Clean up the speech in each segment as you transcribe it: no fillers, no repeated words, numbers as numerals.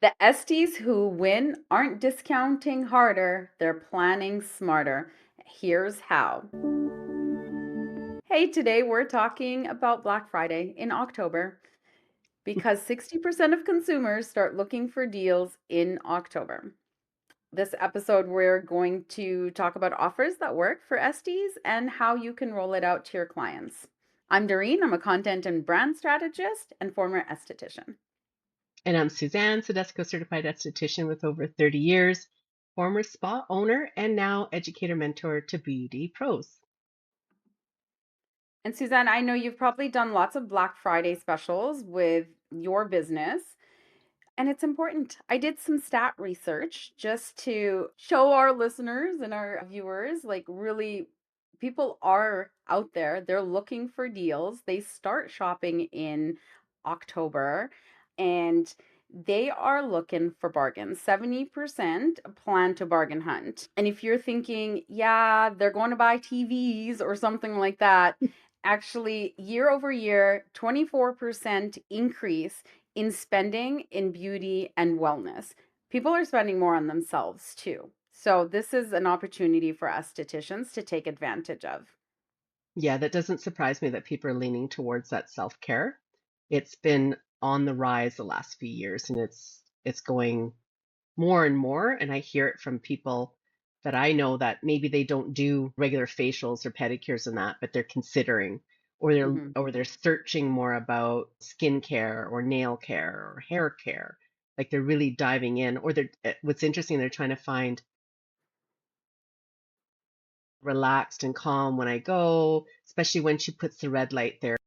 The Esties who win aren't discounting harder, they're planning smarter. Here's how. Hey, today we're talking about Black Friday in October because 60% of consumers start looking for deals in October. This episode, we're going to talk about offers that work for Esties and how you can roll it out to your clients. I'm Darine, I'm a content and brand strategist and former esthetician. And I'm Suzanne, Sedesco certified esthetician with over 30 years, former spa owner, and now educator mentor to beauty pros. And Suzanne, I know you've probably done lots of Black Friday specials with your business, and it's important. I did some stat research just to show our listeners and our viewers like really people are out there. They're looking for deals. They start shopping in October and they are looking for bargains. 70% plan to bargain hunt. And if you're thinking, yeah, they're going to buy TVs or something like that, actually, year over year, 24% increase in spending in beauty and wellness. People are spending more on themselves too. So, this is an opportunity for estheticians to take advantage of. Yeah, that doesn't surprise me that people are leaning towards that self-care. It's been on the rise the last few years and it's going more and more. And I hear it from people that I know that maybe they don't do regular facials or pedicures and that, but they're considering Hmm. or they're searching more about skincare or nail care or hair care. Like they're really diving in, or what's interesting, they're trying to find relaxed and calm when I go, especially when she puts the red light there.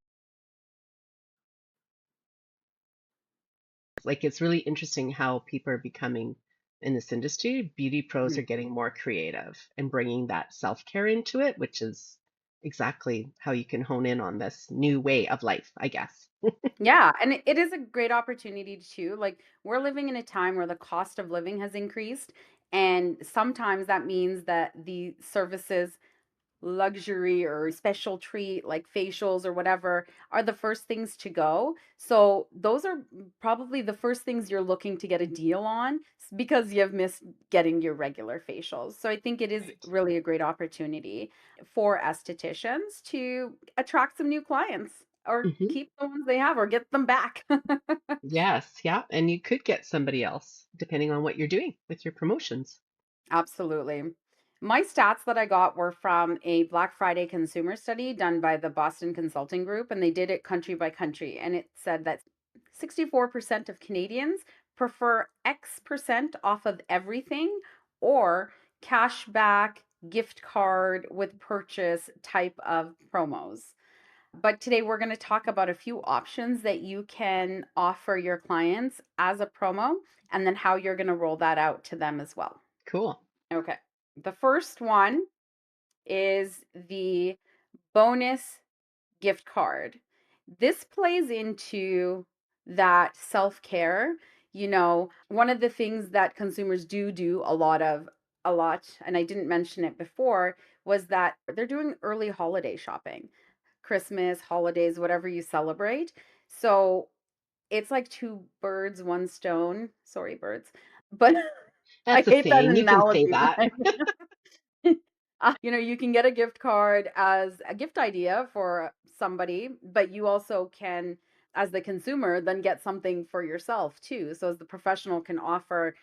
Like it's really interesting how people are becoming in this industry. Beauty pros are getting more creative and bringing that self-care into it, which is exactly how you can hone in on this new way of life, I guess. Yeah, and it is a great opportunity too. Like we're living in a time where the cost of living has increased, and sometimes that means that the services luxury or special treat like facials or whatever are the first things to go. So those are probably the first things you're looking to get a deal on because you've missed getting your regular facials. So I think it is Right. really a great opportunity for estheticians to attract some new clients or Hmm. keep the ones they have or get them back. Yes, yeah. And you could get somebody else depending on what you're doing with your promotions. Absolutely. My stats that I got were from a Black Friday consumer study done by the Boston Consulting Group, and they did it country by country. And it said that 64% of Canadians prefer X percent off of everything or cash back, gift card with purchase type of promos. But today we're going to talk about a few options that you can offer your clients as a promo and then how you're going to roll that out to them as well. Cool. Okay. The first one is the bonus gift card. This plays into that self-care. One of the things that consumers do a lot, and I didn't mention it before, was that they're doing early holiday shopping. Christmas, holidays, whatever you celebrate. So it's like two birds, one stone. Sorry, birds. But I That's a hate that saying. You can say analogy, that. but you can get a gift card as a gift idea for somebody, but you also can, as the consumer, then get something for yourself too. So as the professional can offer,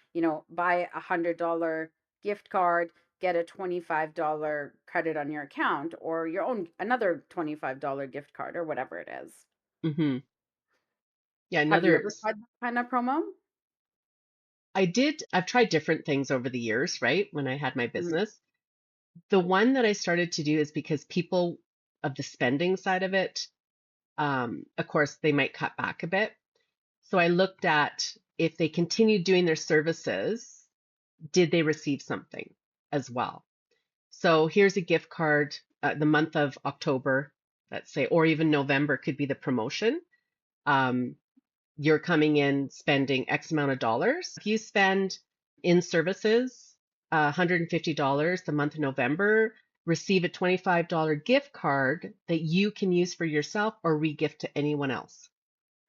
buy $100 gift card, get a $25 credit on your account, or your own another $25 gift card, or whatever it is. Hmm. Yeah, Have you another, ever tried that kind of promo? I've tried different things over the years, right? When I had my Mhm. business. The one that I started to do is because people of the spending side of it, of course, they might cut back a bit. So I looked at if they continued doing their services, did they receive something as well? So here's a gift card, the month of October, let's say, or even November could be the promotion. Um, you're coming in spending X amount of dollars. If you spend in services $150 the month of November, receive a $25 gift card that you can use for yourself or regift to anyone else.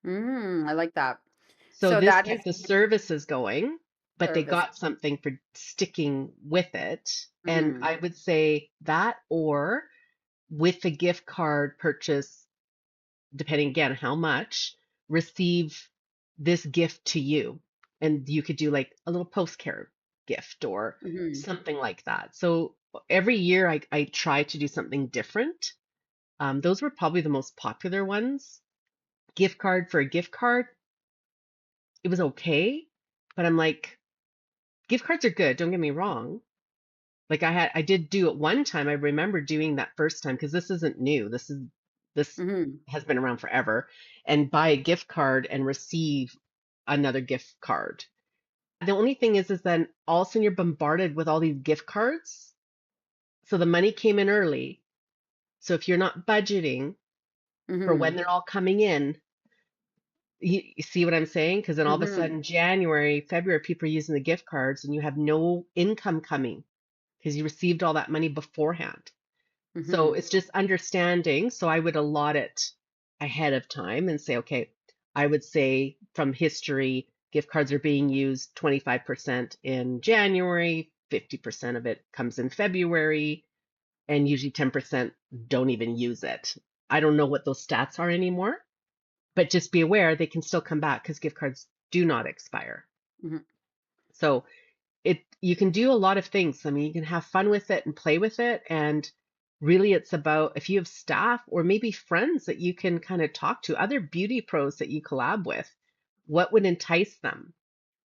I like that. So So this that is kept the services going, but they service. got something for sticking with it. And Mhm. I would say that, or with the gift card purchase, depending again how much, receive this gift to you. And you could do like a little postcard gift or Mhm. something like that. So every year I try to do something different. Those were probably the most popular ones. Gift card for a gift card, it was okay, but I'm like, gift cards are good, don't get me wrong. Like I did do it one time. I remember doing that first time because this isn't new. This Mhm. has been around forever. And buy a gift card and receive another gift card. The only thing is then all of a sudden you're bombarded with all these gift cards. So the money came in early. So if you're not budgeting for when Mhm. they're all coming in, you see what I'm saying? Because then all of a Mhm. sudden, January, February, people are using the gift cards and you have no income coming because you received all that money beforehand. So Mhm. it's just understanding. So I would allot it ahead of time and say, okay, I would say from history, gift cards are being used 25% in January, 50% of it comes in February, and usually 10% don't even use it. I don't know what those stats are anymore, but just be aware they can still come back because gift cards do not expire. Mhm. So it you can do a lot of things. I mean, you can have fun with it and play with it. And really it's about if you have staff or maybe friends that you can kind of talk to, other beauty pros that you collab with, what would entice them?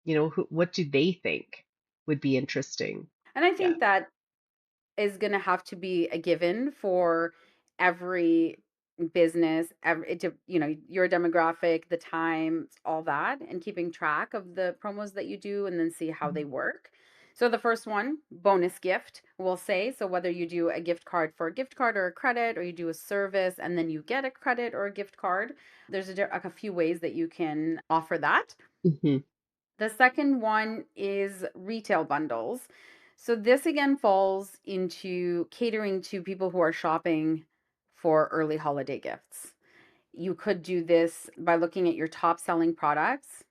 What do they think would be interesting? And I Yeah. think that is going to have to be a given for every business, your demographic, the times, all that, and keeping track of the promos that you do and then see how they work. So the first one, bonus gift, we'll say. So whether you do a gift card for a gift card or a credit, or you do a service and then you get a credit or a gift card, there's a few ways that you can offer that. Hmm. The second one is retail bundles. So this again falls into catering to people who are shopping for early holiday gifts. You could do this by looking at your top selling products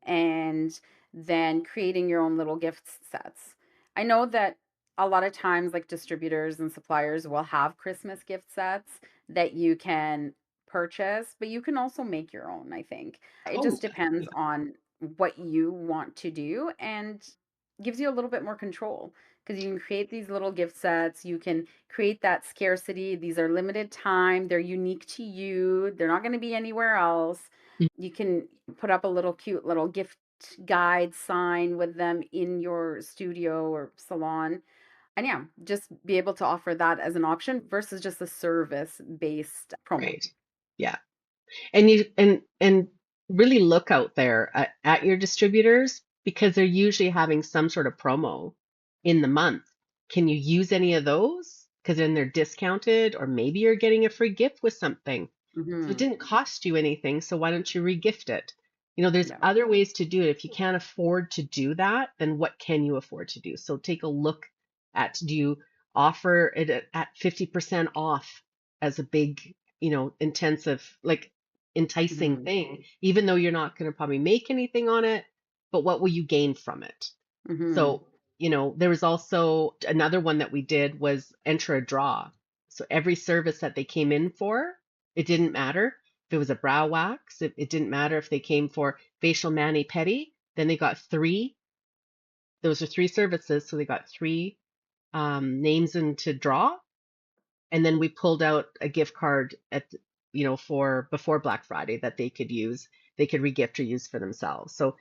and then creating your own little gift sets. I know that a lot of times, like distributors and suppliers will have Christmas gift sets that you can purchase, but you can also make your own, I think. It Oh, just depends on what you want to do and gives you a little bit more control because you can create these little gift sets. You can create that scarcity. These are limited time, they're unique to you, they're not going to be anywhere else. yeah. You can put up a little cute little gift guide sign with them in your studio or salon. And yeah, just be able to offer that as an option versus just a service based promo. Right. Yeah. And really look out there at your distributors because they're usually having some sort of promo in the month. Can you use any of those? Because then they're discounted, or maybe you're getting a free gift with something. So it Hmm. didn't cost you anything, so why don't you regift it? There's Yeah. other ways to do it. If you can't afford to do that, then what can you afford to do? So take a look at, do you offer it at 50% off as a big, intensive, like enticing Hmm. thing, even though you're not going to probably make anything on it, but what will you gain from it? Hmm. So, there was also another one that we did was enter a draw. So every service that they came in for, it didn't matter if it was a brow wax, it didn't matter if they came for facial mani pedi, then they got three. Those are three services, so they got three names into draw, and then we pulled out a gift card for before Black Friday that they could use, they could regift or use for themselves. So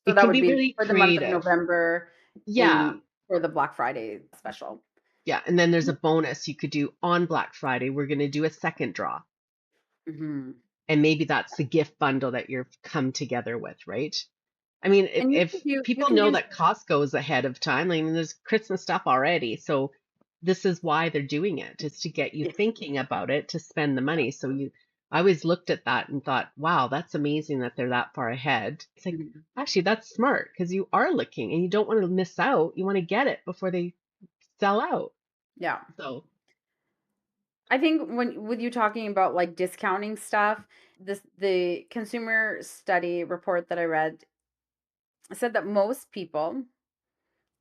So it that can would be be really for the month of creative. November Yeah. in for the Black Friday special. Yeah, and then there's a bonus you could do on Black Friday. We're going to do a second draw. Hmm. And maybe that's the gift bundle that you've come together with, right? I mean, if, And if you people can know do that Costco is ahead of time, I mean, there's Christmas stuff already. So this is why they're doing it, is to get you yeah. thinking about it, to spend the money. I always looked at that and thought, wow, that's amazing that they're that far ahead. It's like, Mhm. actually, that's smart because you are looking and you don't want to miss out. You want to get it before they sell out. Yeah. So I think when with you talking about like discounting stuff, the consumer study report that I read said that most people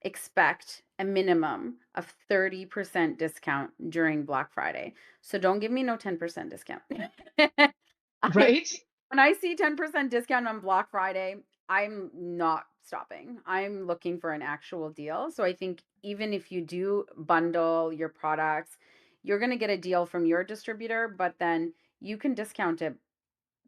expect a minimum of 30% discount during Black Friday. So don't give me no 10% discount. I Right? When I see 10% discount on Black Friday, I'm not stopping. I'm looking for an actual deal. So I think even if you do bundle your products, you're going to get a deal from your distributor, but then you can discount it.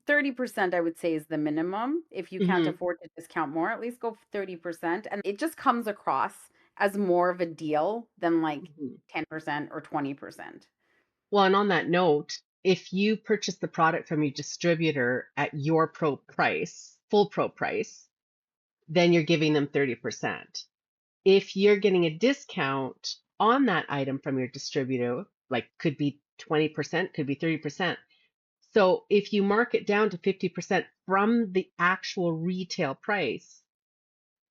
30% I would say is the minimum. If you can't Hmm. afford to discount more, at least go 30%. And it just comes across as more of a deal than like Hmm. 10% or 20%. Well, and on that note, if you purchase the product from your distributor at your pro price, full pro price, then you're giving them 30%. If you're getting a discount on that item from your distributor, like could be 20%, could be 30%. So if you mark it down to 50% from the actual retail price,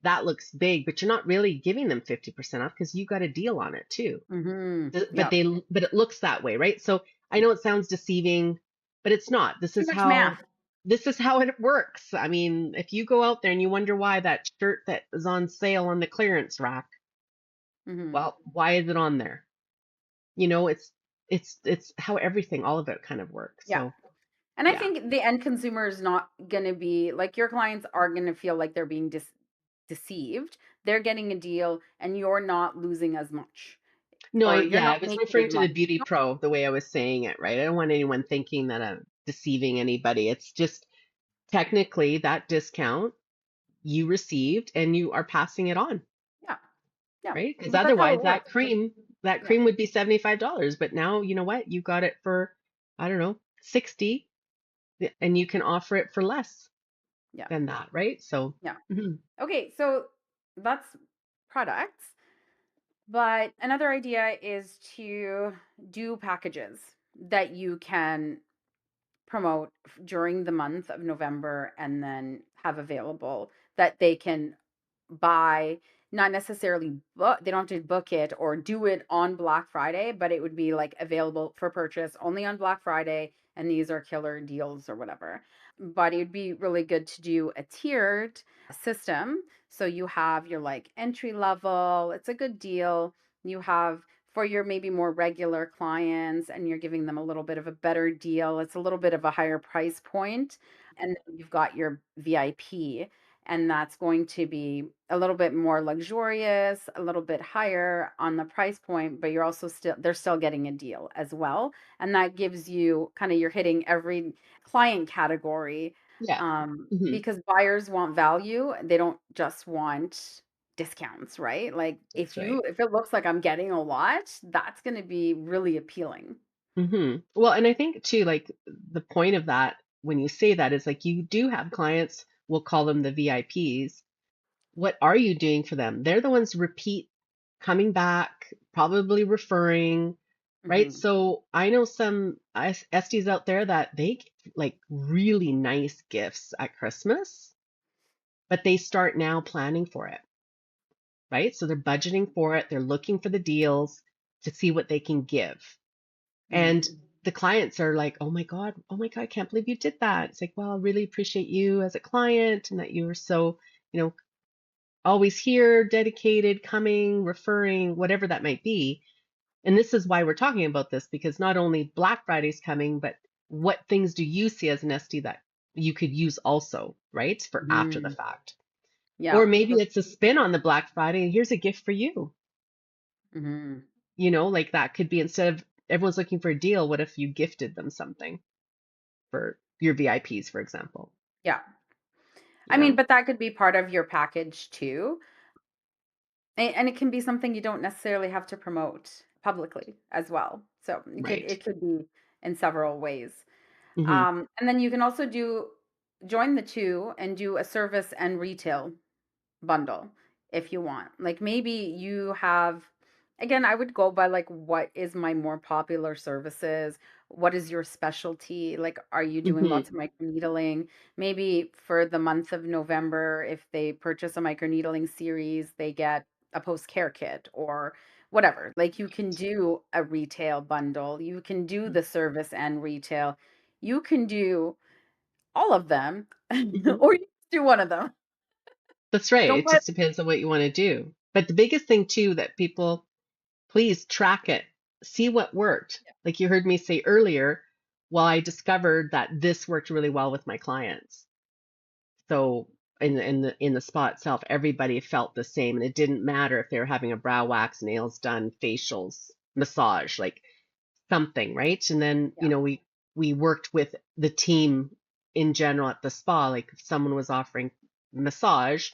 that looks big, but you're not really giving them 50% off because you got a deal on it too. Mhm. But Yeah. it looks that way, right? So I know it sounds deceiving, but it's not. Too much math. This is how it works. I mean, if you go out there and you wonder why that shirt that is on sale on the clearance rack, Mhm. well, why is it on there? You know, it's how everything, all of it kind of works. Yeah. So And I yeah. think the end consumer is not going to be like your clients are going to feel like they're being deceived. They're getting a deal and you're not losing as much No, or you're yeah, not I was making referring as to the much. beauty pro, the way I was saying it, right? I don't want anyone thinking that I'm deceiving anybody. It's just technically that discount you received and you are passing it on, Yeah. Yeah. right? Because But that's how otherwise it works. that Yeah. cream would be $75, but now you know what? You got it for, I don't know, 60 and you can offer it for less Yeah. than that, right? So, Yeah. mhm, Okay, so that's products. But another idea is to do packages that you can promote during the month of November and then have available that they can buy, not necessarily book, they don't have to book it or do it on Black Friday, but it would be like available for purchase only on Black Friday. And these are killer deals or whatever. But it would be really good to do a tiered system. So you have your like entry level, it's a good deal. You have for your maybe more regular clients and you're giving them a little bit of a better deal. It's a little bit of a higher price point. And then you've got your VIP and that's going to be a little bit more luxurious, a little bit higher on the price point, but you're also still they're still getting a deal as well. And that gives you kind of you're hitting every client category yeah, mhm, because buyers want value. They don't just want discounts, right? Like that's right. if it looks like I'm getting a lot, that's going to be really appealing. Well, and I think too, like the point of that when you say that is like you do have clients, we'll call them the VIPs. What are you doing for them? They're the ones repeat coming back, probably referring, right? Mhm. So I know some Esties out there that they get like really nice gifts at Christmas, but they start now planning for it, right? So they're budgeting for it, they're looking for the deals to see what they can give. And Mhm. the clients are like, oh my God, I can't believe you did that. It's like, well, I really appreciate you as a client and that you were so, you know, always here, dedicated, coming, referring, whatever that might be. And this is why we're talking about this because not only Black Friday's coming, but what things do you see as an SD that you could use also, right? For after the Mhm. fact. Yeah. Or maybe it's a spin on the Black Friday and here's a gift for you. Mhm. You know, like that could be instead of everyone's looking for a deal, what if you gifted them something for your VIPs, for example? Yeah. I Yeah, mean, but that could be part of your package too. And it can be something you don't necessarily have to promote publicly as well. So right. it could be in several ways. Hmm. And then you can also do join the two and do a service and retail bundle if you want. Like maybe you have, again, I would go by like what is my more popular services? What is your specialty? Like, are you doing Hmm. lots of microneedling? Maybe for the month of November, if they purchase a microneedling series, they get a post care kit or whatever. Like you can do a retail bundle, you can do the service and retail, you can do all of them, Hmm. or you can do one of them. That's right. Don't It put just depends on what you want to do. But the biggest thing too that people, please track it. See what worked. Like you heard me say earlier, well, I discovered that this worked really well with my clients. So in the spa itself, everybody felt the same, and it didn't matter if they were having a brow wax, nails done, facials, massage, like something, right? And then, yeah. we worked with the team in general at the spa. Like if someone was offering massage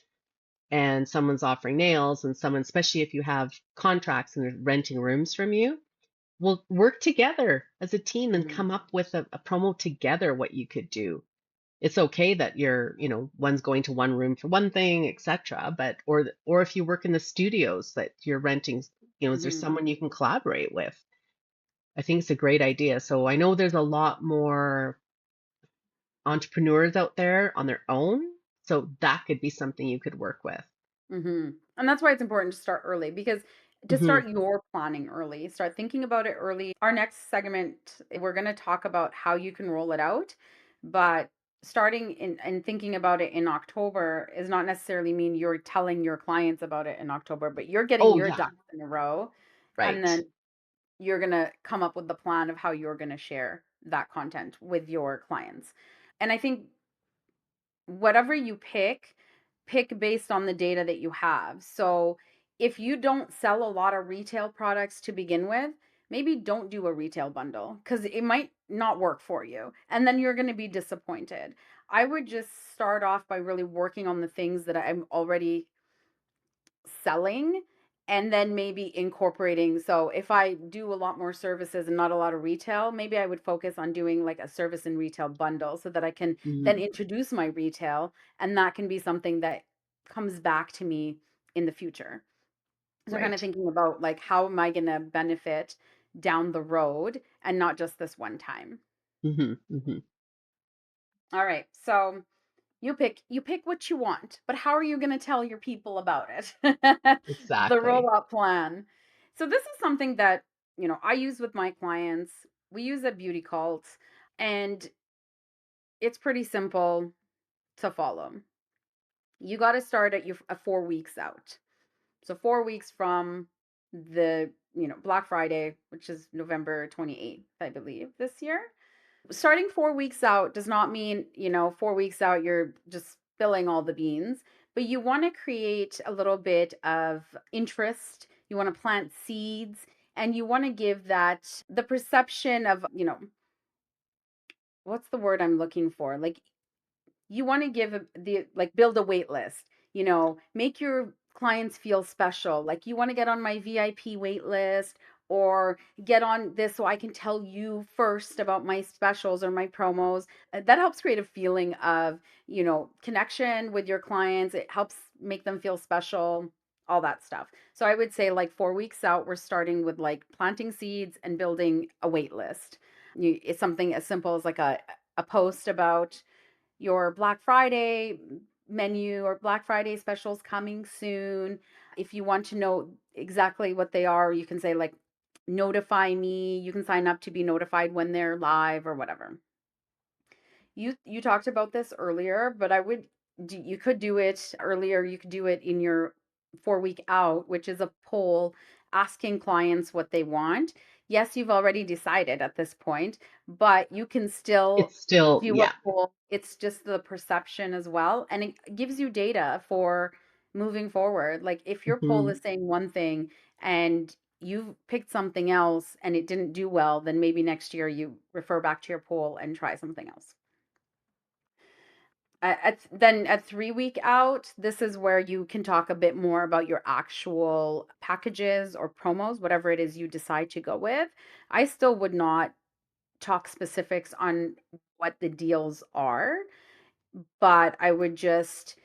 and someone's offering nails, and someone, especially if you have contracts and they're renting rooms from you, we'll work together as a team and Mhm. come up with a promo together what you could do. It's okay that one's going to one room for one thing, etc. But or if you work in the studios that you're renting, is there Mhm. someone you can collaborate with? I think it's a great idea. So I know there's a lot more entrepreneurs out there on their own, so that could be something you could work with. And that's why it's important to start early because to Hmm. start your planning early, start thinking about it early. Our next segment, we're going to talk about how you can roll it out, but starting in and thinking about it in October is not necessarily mean you're telling your clients about it in October, but you're getting Oh your yeah, ducks in a row, and right. then you're going to come up with the plan of how you're going to share that content with your clients. And I think whatever you pick based on the data that you have. So if you don't sell a lot of retail products to begin with, maybe don't do a retail bundle because it might not work for you. And then you're going to be disappointed. I would just start off by really working on the things that I'm already selling and then maybe incorporating. So if I do a lot more services and not a lot of retail, maybe I would focus on doing like a service and retail bundle so that I can then Mhm. introduce my retail, and that can be something that comes back to me in the future. So kind of Right. thinking about like how am I going to benefit down the road and not just this one time. Hmm. Hmm. All right. So you pick what you want, but how are you going to tell your people about it? The Exactly. rollout plan. So this is something that, I use with my clients. We use a beauty cult, and it's pretty simple to follow. You got to start at your 4 weeks out. So 4 weeks from the, Black Friday, which is November 28th, I believe, this year. Starting 4 weeks out does not mean, 4 weeks out you're just spilling all the beans, but you want to create a little bit of interest. You want to plant seeds, and you want to give that the perception of, what's the word I'm looking for? Like you want to give the like build a wait list, make your clients feel special, like you want to get on my VIP wait list, or get on this so I can tell you first about my specials or my promos. That helps create a feeling of, connection with your clients. It helps make them feel special, all that stuff. So I would say like 4 weeks out we're starting with like planting seeds and building a wait list. It's something as simple as like a post about your Black Friday menu or Black Friday specials coming soon. If you want to know exactly what they are, you can say like notify me. You can sign up to be notified when they're live or whatever. You talked about this earlier, but you could do it earlier. You could do it in your 4 week out, which is a poll asking clients what they want. Yes, you've already decided at this point, but you can still It's still, do a yeah. poll. It's just the perception as well, and it gives you data for moving forward. Like if your poll Hmm. is saying one thing and you've picked something else and it didn't do well, then maybe next year you refer back to your poll and try something else. Then at 3 week out, this is where you can talk a bit more about your actual packages or promos, whatever it is you decide to go with. I still would not talk specifics on what the deals are, but I would just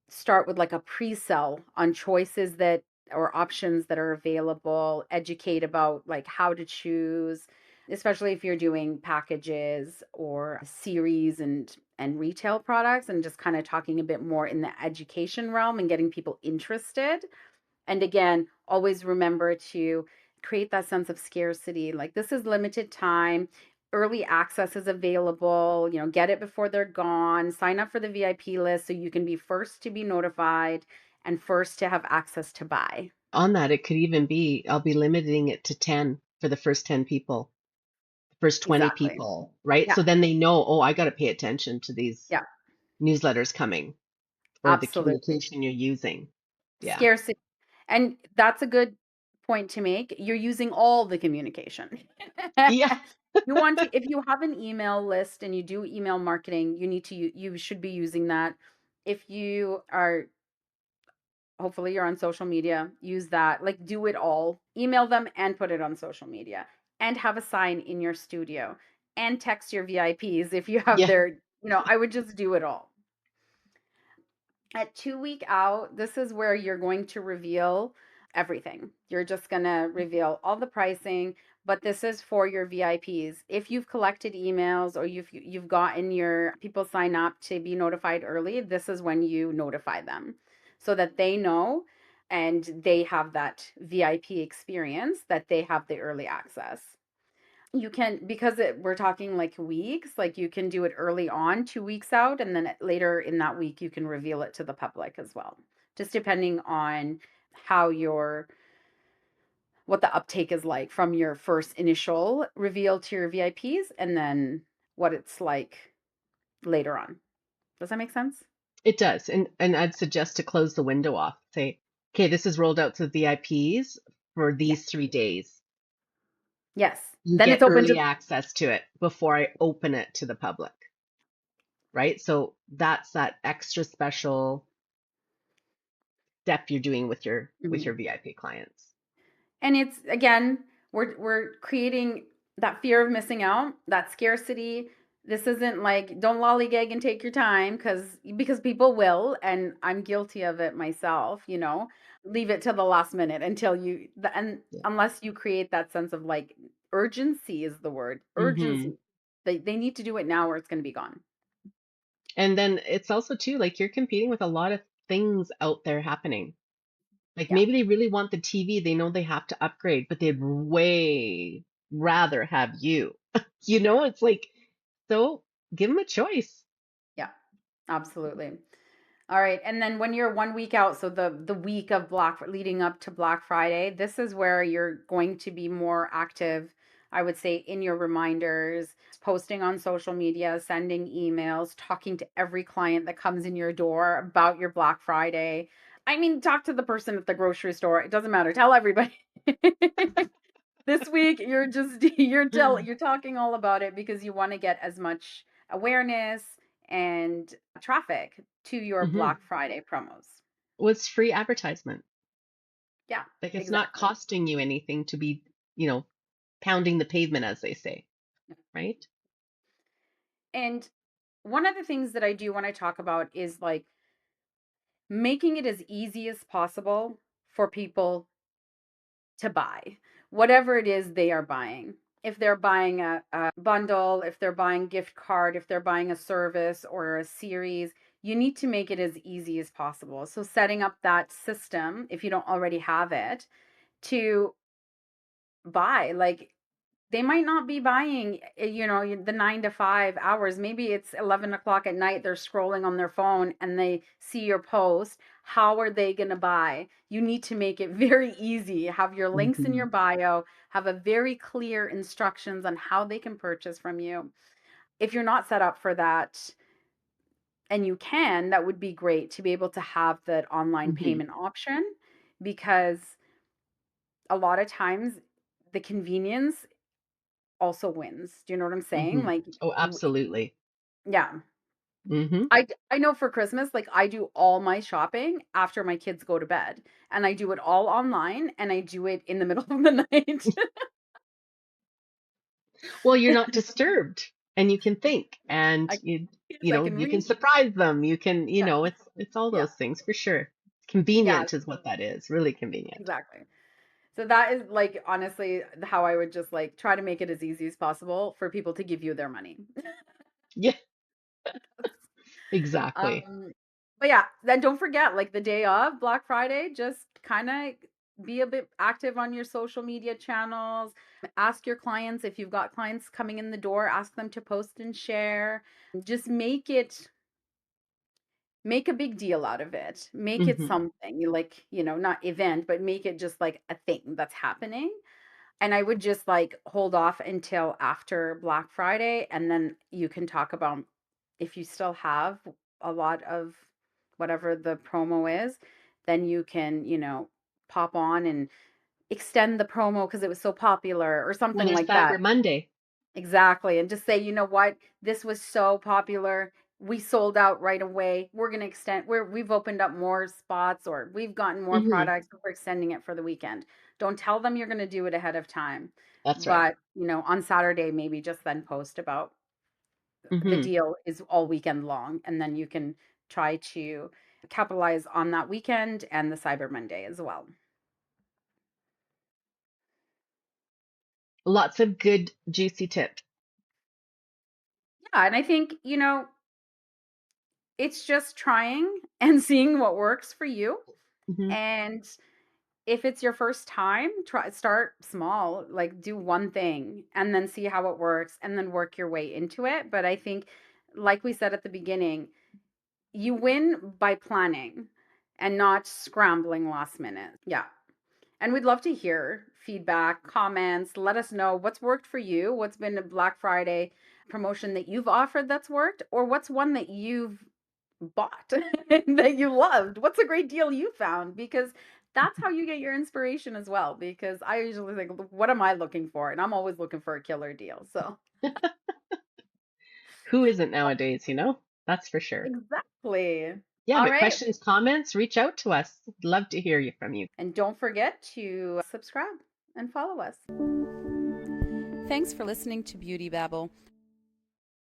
start with like a pre-sell on choices that or options that are available, educate about like how to choose, especially if you're doing packages or series and retail products, and just kind of talking a bit more in the education realm and getting people interested. And again, always remember to create that sense of scarcity. Like this is limited time. Early access is available. Get it before they're gone. Sign up for the VIP list so you can be first to be notified and first to have access to buy. On that, it could even be I'll be limiting it to 10 for the first 10 people, the first 20 Exactly. people, right? Yeah. So then they know, oh, I got to pay attention to these Yeah. newsletters coming or the Absolutely. communication you're using. Yeah. Scarcity. And that's a good point to make. You're using all the communication. Yeah. You want to, if you have an email list and you do email marketing, you should be using that. If you are, hopefully you're on social media, use that. Like do it all. Email them and put it on social media and have a sign in your studio and text your VIPs if you have Yeah. I would just do it all. At 2 week out, this is where you're going to reveal everything. You're just going to reveal all the pricing, but this is for your VIPs. If you've collected emails or you've gotten your people sign up to be notified early, this is when you notify them so that they know and they have that VIP experience, that they have the early access. You can, because we're talking like weeks, like you can do it early on, 2 weeks out, and then later in that week you can reveal it to the public as well. Just depending on how your what the uptake is like from your first initial reveal to your VIPs and then what it's like later on. Does that make sense? It does. And I'd suggest to close the window off. Say, okay, this is rolled out to VIPs for Yeah. these 3 days. Yes. You Then it's get open early to access to it before I open it to the public, right? So that's that extra special step you're doing with Mhm. your VIP clients. And it's again, we're creating that fear of missing out, that scarcity. This isn't like don't lollygag and take your time because people will, and I'm guilty of it myself. Leave it till the last minute until and Yeah. unless you create that sense of like urgency is the word. Hmm. Urgency. They need to do it now or it's going to be gone. And then it's also too like you're competing with a lot of things out there happening. Like Yeah. maybe they really want the TV, they know they have to upgrade, but they'd way rather have you. It's like, so give them a choice. Yeah. Absolutely. All right, and then when you're 1 week out, so the week of Black leading up to Black Friday, this is where you're going to be more active, I would say, in your reminders, posting on social media, sending emails, talking to every client that comes in your door about your Black Friday. I mean, talk to the person at the grocery store. It doesn't matter. Tell everybody. This week you're just you're talking all about it because you want to get as much awareness and traffic to your Hmm. Black Friday promos. What's free advertisement? Yeah, Like it's not exactly. costing you anything to be, pounding the pavement, as they say, right? And one of the things that I do when I talk about is like making it as easy as possible for people to buy whatever it is they are buying. If they're buying a bundle, if they're buying gift card, if they're buying a service or a series, you need to make it as easy as possible. So setting up that system, if you don't already have it, to buy. Like they might not be buying, the 9 to 5 hours. Maybe it's 11 o'clock at night. They're scrolling on their phone and they see your post. How are they going to buy? You need to make it very easy. Have your links in Hmm. your bio, have a very clear instructions on how they can purchase from you. If you're not set up for that, and you can, that would be great to be able to have that online Hmm. payment option because a lot of times the convenience also wins. Do you know what I'm saying? Hmm. Like, Oh, absolutely. yeah. Hmm. I know for Christmas, like I do all my shopping after my kids go to bed, and I do it all online, and I do it in the middle of the night. Well, you're not disturbed and you can think and I you Yes, you I know, can you can read. surprise them. You can, Yeah, it's all yeah, those things for sure. yeah, Convenient is what that is, really convenient. exactly. So that is like honestly how I would just like try to make it as easy as possible for people to give you their money. Yeah, Um, exactly. But yeah, then don't forget, like the day of Black Friday, just kind of be a bit active on your social media channels. Ask your clients, if you've got clients coming in the door, ask them to post and share. Just make a big deal out of it. Make it Hmm. something. You like, not event, but make it just like a thing that's happening. And I would just like hold off until after Black Friday, and then you can talk about if you still have a lot of whatever the promo is, then you can, pop on and extend the promo because it was so popular or When something is like Cyber that. Monday? Exactly. And just say, you know what? This was so popular. We sold out right away. We're going to extend, we've opened up more spots, or we've gotten more Hmm. products. We're extending it for the weekend. Don't tell them you're going to do it ahead of time. That's right. But, on Saturday, maybe just then post about the Hmm. deal is all weekend long. And then you can try to capitalize on that weekend and the Cyber Monday as well. Lots of good, juicy tips. Yeah. And I think, it's just trying and seeing what works for you. Hmm. And if it's your first time, start small, like do one thing and then see how it works and then work your way into it. But I think, like we said at the beginning, you win by planning and not scrambling last minute. Yeah. And we'd love to hear feedback, comments. Let us know what's worked for you, what's been a Black Friday promotion that you've offered that's worked, or what's one that you've bought that you loved. What's a great deal you found? Because that's how you get your inspiration as well. Because I usually think, what am I looking for? And I'm always looking for a killer deal. So, Who isn't nowadays, That's for sure. exactly. Yeah, All but right. questions, comments, reach out to us. Love to hear you from you. And don't forget to subscribe and follow us. Thanks for listening to Beauty Babble.